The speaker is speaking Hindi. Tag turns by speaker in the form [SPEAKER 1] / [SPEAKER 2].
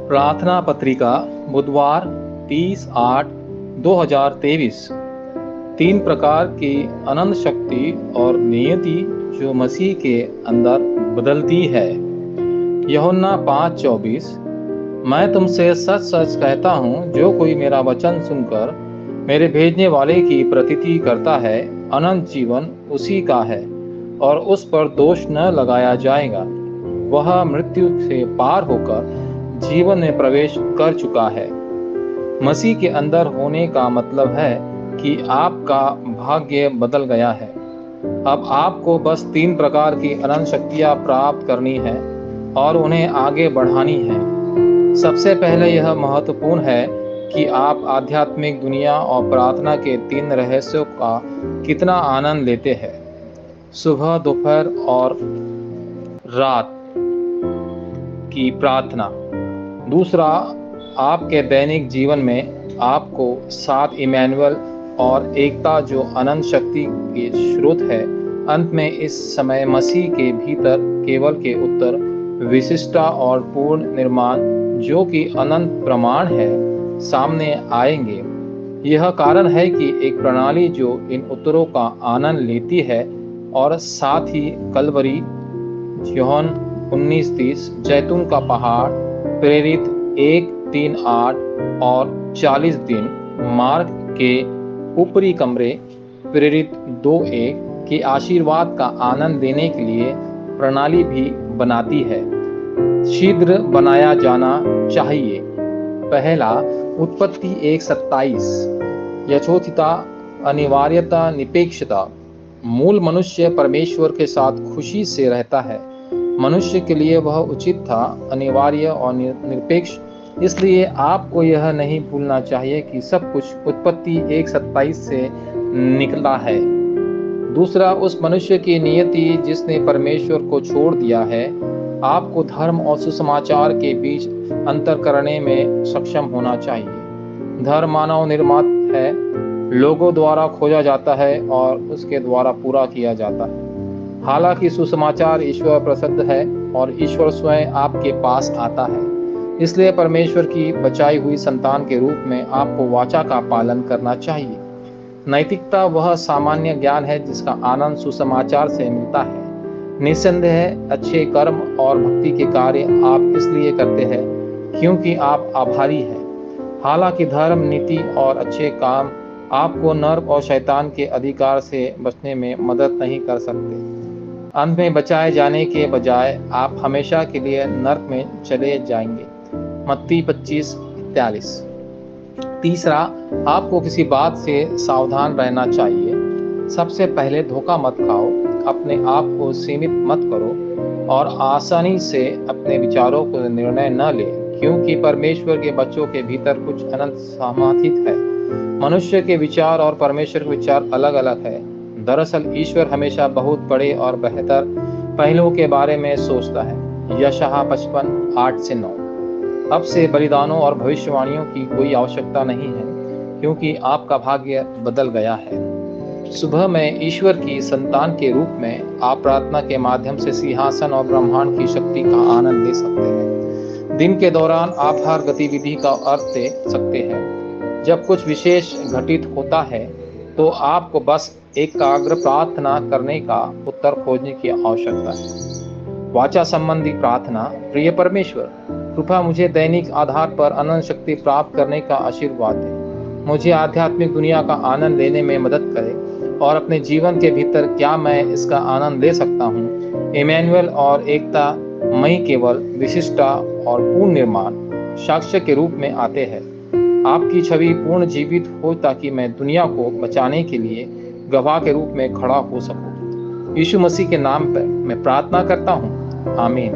[SPEAKER 1] प्रार्थना पत्रिका बुधवार 30/8/2023। तीन प्रकार की अनंत शक्ति और नियति जो मसीह के अंदर बदलती है। यूहन्ना 5:24। मैं तुमसे सच सच कहता हूँ, जो कोई मेरा वचन सुनकर मेरे भेजने वाले की प्रतीति करता है, अनंत जीवन उसी का है और उस पर दोष न लगाया जाएगा। वह मृत्यु से पार होकर जीवन में प्रवेश कर चुका है। मसीह के अंदर होने का मतलब है कि आपका भाग्य बदल गया है। अब आपको बस तीन प्रकार की अनंत शक्तियां प्राप्त करनी है और उन्हें आगे बढ़ानी है। सबसे पहले यह महत्वपूर्ण है कि आप आध्यात्मिक दुनिया और प्रार्थना के तीन रहस्यों का कितना आनंद लेते हैं, सुबह, दोपहर और रात की प्रार्थना। दूसरा, आपके दैनिक जीवन में आपको साथ इमैनुअल और एकता जो अनंत शक्ति के स्रोत है। अंत में इस समय मसीह के भीतर केवल के उत्तर, विशिष्टता और पूर्ण निर्माण जो कि अनंत प्रमाण है, सामने आएंगे। यह कारण है कि एक प्रणाली जो इन उत्तरों का आनंद लेती है और साथ ही कलवरी, यूहन्ना 19:30, जैतून का पहाड़, प्रेरित 1:3-8 और 40 दिन, मार्ग के ऊपरी कमरे, प्रेरित 2:1 के आशीर्वाद का आनंद लेने के लिए प्रणाली भी बनाती है। शीघ्र बनाया जाना चाहिए। पहला, उत्पत्ति 1:27, यथोचितता, अनिवार्यता, निरपेक्षता। मूल मनुष्य परमेश्वर के साथ खुशी से रहता है। मनुष्य के लिए वह उचित था, अनिवार्य और निरपेक्ष। इसलिए आपको यह नहीं भूलना चाहिए कि सब कुछ उत्पत्ति 1:27 से निकला है। दूसरा, उस मनुष्य की नियति जिसने परमेश्वर को छोड़ दिया है। आपको धर्म और सुसमाचार के बीच अंतर करने में सक्षम होना चाहिए। धर्म मानव निर्मित है, लोगों द्वारा खोजा जाता है और उसके द्वारा पूरा किया जाता है। हालांकि सुसमाचार ईश्वर प्रसिद्ध है और ईश्वर स्वयं आपके पास आता है। इसलिए परमेश्वर की बचाई हुई संतान के रूप में आपको वाचा का पालन करना चाहिए। नैतिकता वह सामान्य ज्ञान है जिसका आनंद सुसमाचार से मिलता है। निस्संदेह अच्छे कर्म और भक्ति के कार्य आप इसलिए करते हैं क्योंकि आप आभारी हैं। हालांकि धर्म, नीति और अच्छे काम आपको नर्क और शैतान के अधिकार से बचने में मदद नहीं कर सकते। अंत में बचाए जाने के बजाय आप हमेशा के लिए नर्क में चले जाएंगे। मत्ती 25:43। तीसरा, आपको किसी बात से सावधान रहना चाहिए। सबसे पहले, धोखा मत खाओ, अपने आप को सीमित मत करो और आसानी से अपने विचारों को निर्णय न ले, क्योंकि परमेश्वर के बच्चों के भीतर कुछ अनंत समाहित है। मनुष्य के विचार और परमेश्वर के विचार अलग अलग है। दरअसल ईश्वर हमेशा बहुत बड़े और बेहतर पहलुओं के बारे में सोचता है। यशायाह 55:8-9। अब से बलिदानों और भविष्यवाणियों की कोई आवश्यकता नहीं है, क्योंकि आपका भाग्य बदल गया है। सुबह में ईश्वर की संतान के रूप में आप प्रार्थना के माध्यम से सिंहासन और ब्रह्मांड की शक्ति का आनंद ले सकते हैं। दिन के दौरान आप हर गतिविधि का अर्थ दे सकते हैं। जब कुछ विशेष घटित होता है तो आपको बस एकाग्र प्रार्थना करने का उत्तर खोजने की आवश्यकता है। वाचा संबंधी प्रार्थना। प्रिय परमेश्वर, कृपया मुझे दैनिक आधार पर अनंत शक्ति प्राप्त करने का आशीर्वाद दें। मुझे आध्यात्मिक दुनिया का आनंद लेने में मदद करें और अपने जीवन के भीतर क्या मैं इसका आनंद ले सकता हूँ। इमैनुअल और एकता मई केवल विशिष्टता और पूर्ण निर्माण साक्ष्य के रूप में आते हैं। आपकी छवि पूर्ण जीवित हो ताकि मैं दुनिया को बचाने के लिए गवाह के रूप में खड़ा हो सकूं। यीशु मसीह के नाम पर मैं प्रार्थना करता हूँ। आमीन।